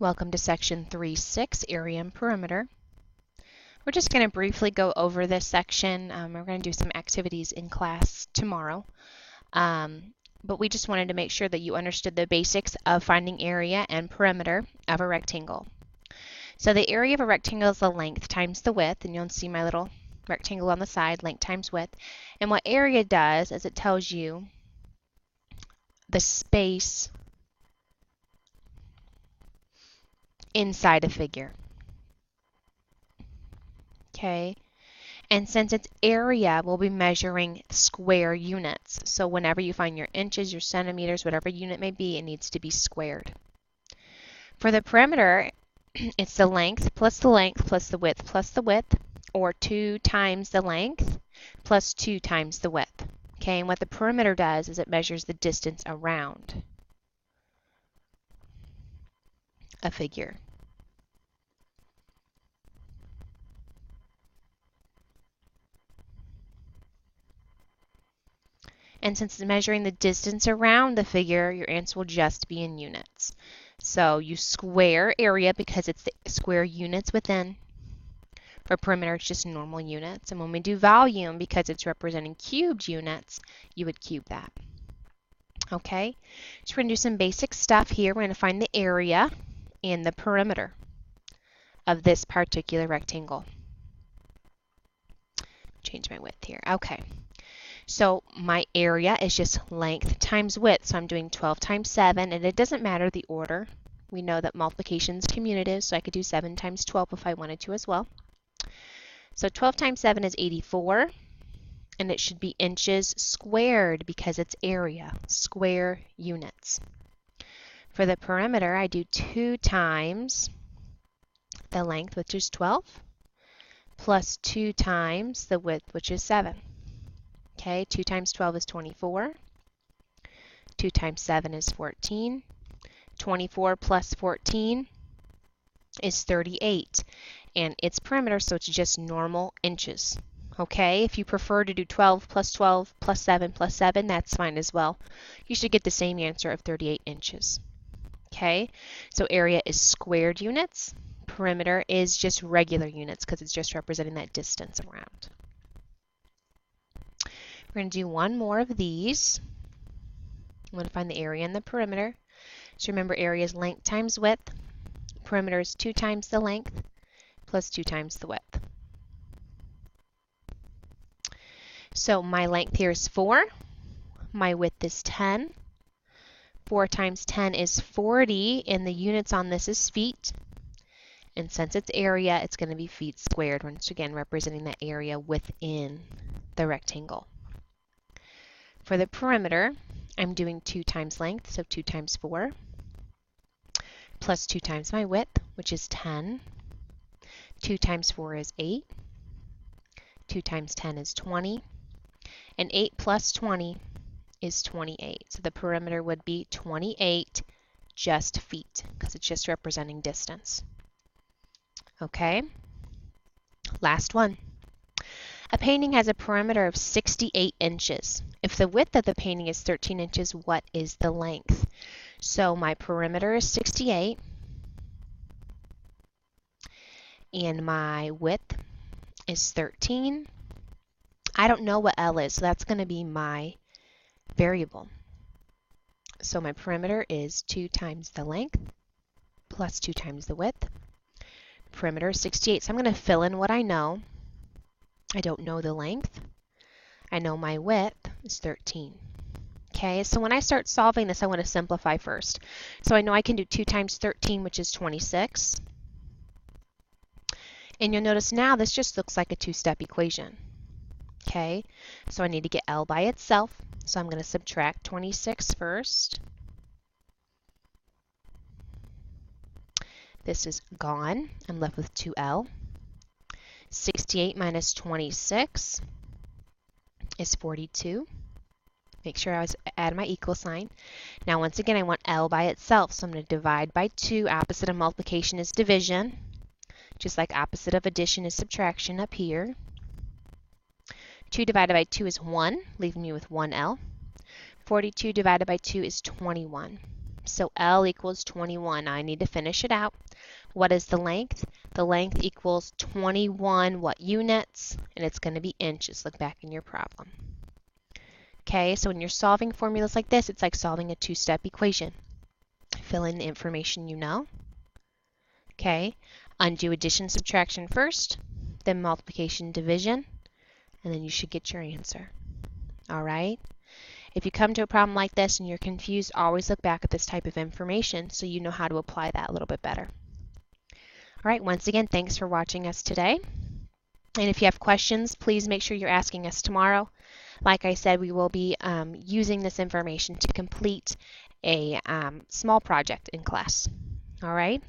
Welcome to section 3.6, area and perimeter. We're just going to briefly go over this section. We're going to do some activities in class tomorrow. But we just wanted to make sure that you understood the basics of finding area and perimeter of a rectangle. So the area of a rectangle is the length times the width, and you'll see my little rectangle on the side, length times width. And what area does is it tells you the space inside a figure. Okay, and since it's area, we'll be measuring square units. So whenever you find your inches, your centimeters, whatever unit may be, it needs to be squared. For the perimeter, it's the length plus the width plus the width, or 2 times the length plus 2 times the width. Okay, and what the perimeter does is it measures the distance around a figure. And since it's measuring the distance around the figure, your answer will just be in units. So you square area because it's the square units within. For perimeter, it's just normal units. And when we do volume, because it's representing cubed units, you would cube that. Okay, so we're going to do some basic stuff here. We're going to find the area and the perimeter of this particular rectangle. Change my width here. Okay. So my area is just length times width. So I'm doing 12 times 7, and it doesn't matter the order. We know that multiplication is commutative, so I could do 7 times 12 if I wanted to as well. So 12 times 7 is 84, and it should be inches squared because it's area, square units. For the perimeter, I do 2 times the length, which is 12, plus 2 times the width, which is 7. Okay, 2 times 12 is 24. 2 times 7 is 14. 24 plus 14 is 38. And it's perimeter, so it's just normal inches. Okay, if you prefer to do 12 plus 7 plus 7, that's fine as well. You should get the same answer of 38 inches. Okay, so area is squared units. Perimeter is just regular units because it's just representing that distance around. We're going to do one more of these. I'm going to find the area and the perimeter. So remember, area is length times width. Perimeter is 2 times the length plus 2 times the width. So my length here is 4. My width is 10. 4 times 10 is 40, and the units on this is feet. And since it's area, it's going to be feet squared, once again representing the area within the rectangle. For the perimeter, I'm doing 2 times length, so 2 times 4, plus 2 times my width, which is 10. 2 times 4 is 8. 2 times 10 is 20. And 8 plus 20 is 28. So the perimeter would be 28 just feet, because it's just representing distance. Okay, last one. A painting has a perimeter of 68 inches. If the width of the painting is 13 inches, what is the length? So my perimeter is 68, and my width is 13. I don't know what L is, so that's going to be my variable. So my perimeter is 2 times the length plus 2 times the width. Perimeter is 68, so I'm going to fill in what I know. I don't know the length. I know my width is 13. Okay, so when I start solving this, I want to simplify first. So I know I can do 2 times 13, which is 26. And you'll notice now this just looks like a two-step equation. Okay, so I need to get L by itself. So I'm going to subtract 26 first. This is gone. I'm left with 2L. 68 minus 26 is 42. Make sure I add my equal sign. Now once again, I want L by itself, so I'm going to divide by 2. Opposite of multiplication is division, just like opposite of addition is subtraction up here. 2 divided by 2 is 1, leaving me with 1L. 42 divided by 2 is 21. So L equals 21. I need to finish it out. What is the length? The length equals 21 what units? And it's going to be inches. Look back in your problem. Okay, so when you're solving formulas like this, it's like solving a two-step equation. Fill in the information you know. Okay, undo addition, subtraction first, then multiplication, division, and then you should get your answer. All right? If you come to a problem like this and you're confused, always look back at this type of information so you know how to apply that a little bit better. All right, once again, thanks for watching us today. And if you have questions, please make sure you're asking us tomorrow. Like I said, we will be using this information to complete a small project in class. All right?